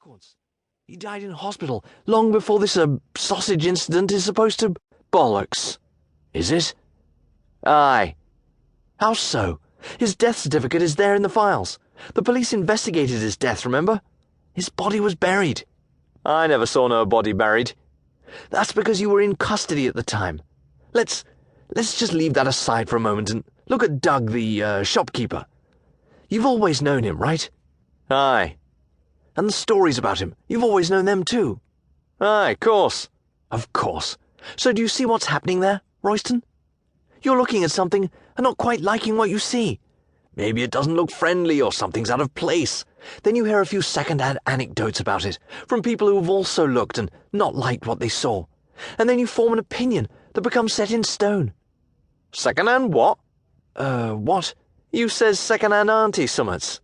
records. He died in hospital long before this sausage incident is supposed to... Bollocks. Is it? Aye. How so? His death certificate is there in the files. The police investigated his death, remember? His body was buried. I never saw no body buried. That's because you were in custody at the time. Let's just leave that aside for a moment and look at Doug, the shopkeeper. You've always known him, right? Aye. And the stories about him, you've always known them too? Aye, course. Of course. So do you see what's happening there, Royston? You're looking at something and not quite liking what you see. Maybe it doesn't look friendly or something's out of place. Then you hear a few second-hand anecdotes about it from people who have also looked and not liked what they saw. And then you form an opinion that becomes set in stone. Second-hand what? What? You says second-hand auntie summits.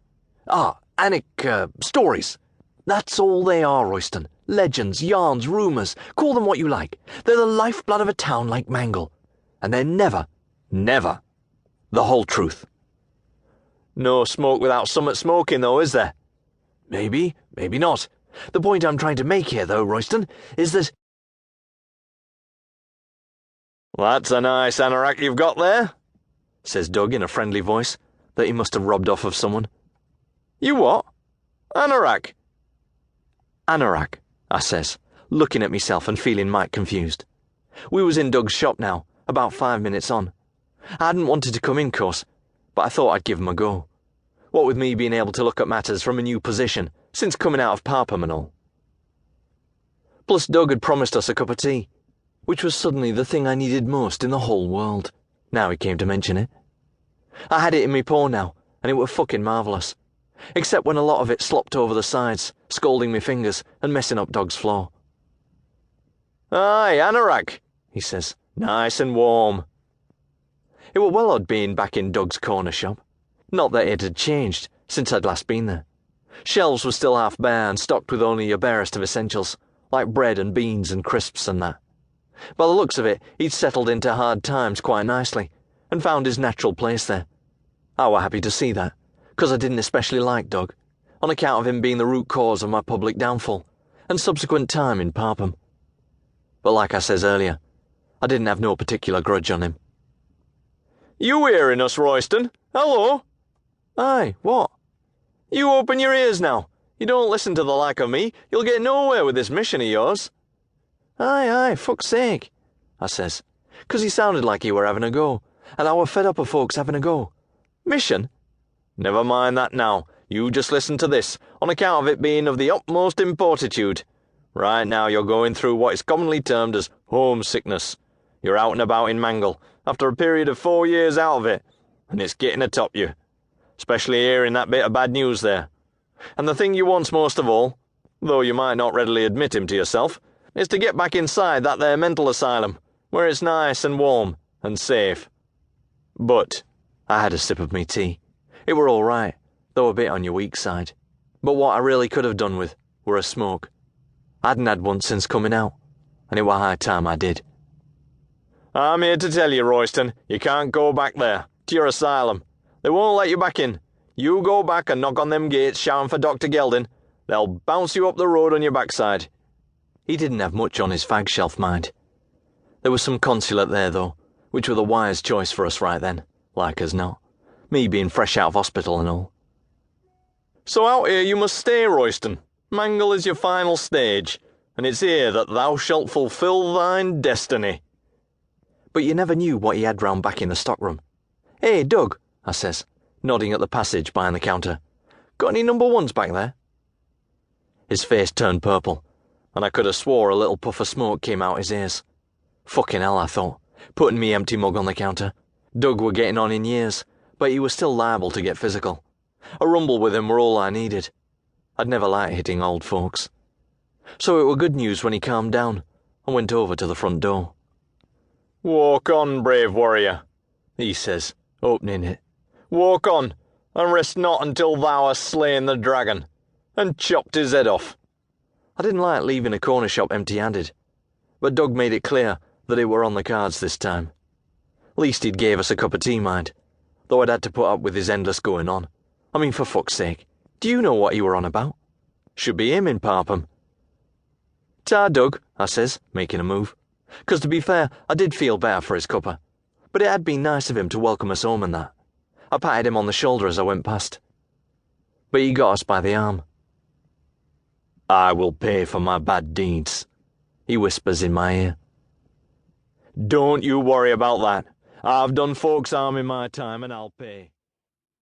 Stories. That's all they are, Royston. Legends, yarns, rumours, call them what you like. They're the lifeblood of a town like Mangel. And they're never the whole truth. No smoke without summat smoking, though, is there? Maybe, maybe not. The point I'm trying to make here, though, Royston, is that... That's a nice anorak you've got there, says Doug in a friendly voice that he must have robbed off of someone. You what? Anorak? Anorak, I says, looking at myself and feeling might confused. We was in Doug's shop now, about 5 minutes on. I hadn't wanted to come in, course, but I thought I'd give him a go. What with me being able to look at matters from a new position, since coming out of Parpham and all. Plus Doug had promised us a cup of tea, which was suddenly the thing I needed most in the whole world, now he came to mention it. I had it in me paw now, and it were fucking marvellous. Except when a lot of it slopped over the sides, scalding me fingers and messing up Doug's floor. Aye, anorak, he says, nice and warm. It were well odd being back in Doug's corner shop. Not that it had changed since I'd last been there. Shelves were still half bare and stocked with only your barest of essentials, like bread and beans and crisps and that. By the looks of it, he'd settled into hard times quite nicely, and found his natural place there. I were happy to see that, because I didn't especially like Doug, on account of him being the root cause of my public downfall, and subsequent time in Parpham. But like I says earlier, I didn't have no particular grudge on him. You hearing us, Royston? Hello? Aye, what? You open your ears now. You don't listen to the like of me, you'll get nowhere with this mission of yours. Aye, fuck's sake, I says, 'cause he sounded like he were having a go, and I were fed up of folks having a go. Mission? Never mind that now. You just listen to this, on account of it being of the utmost importitude. Right now you're going through what is commonly termed as homesickness. You're out and about in Mangel, after a period of 4 years out of it, and it's getting atop you. Especially hearing that bit of bad news there. And the thing you want most of all, though you might not readily admit him to yourself, is to get back inside that there mental asylum, where it's nice and warm and safe. But I had a sip of me tea. It were all right, though a bit on your weak side. But what I really could have done with were a smoke. I hadn't had one since coming out, and it were high time I did. I'm here to tell you, Royston, you can't go back there, to your asylum. They won't let you back in. You go back and knock on them gates shouting for Dr. Gelding, they'll bounce you up the road on your backside. He didn't have much on his fag shelf, mind. There was some consulate there, though, which were the wise choice for us right then, like as not. Me being fresh out of hospital and all. So out here you must stay, Royston. Mangel is your final stage, and it's here that thou shalt fulfil thine destiny. But you never knew what he had round back in the stockroom. Hey, Doug, I says, nodding at the passage behind the counter. Got any number ones back there? His face turned purple, and I could have swore a little puff of smoke came out his ears. Fucking hell, I thought, putting me empty mug on the counter. Doug were getting on in years, but he was still liable to get physical. A rumble with him were all I needed. I'd never liked hitting old folks. So it were good news when he calmed down and went over to the front door. Walk on, brave warrior, he says, opening it. Walk on, and rest not until thou hast slain the dragon, and chopped his head off. I didn't like leaving a corner shop empty-handed, but Doug made it clear that it were on the cards this time. Least he'd gave us a cup of tea, mind, though I'd had to put up with his endless going on. I mean, for fuck's sake, do you know what he were on about? Should be him in Parpham. "Ta, Doug," I says, making a move. 'Cause to be fair, I did feel better for his cuppa, but it had been nice of him to welcome us home and that. I patted him on the shoulder as I went past. But he got us by the arm. "I will pay for my bad deeds," he whispers in my ear. "Don't you worry about that. I've done folks harm in my time and I'll pay."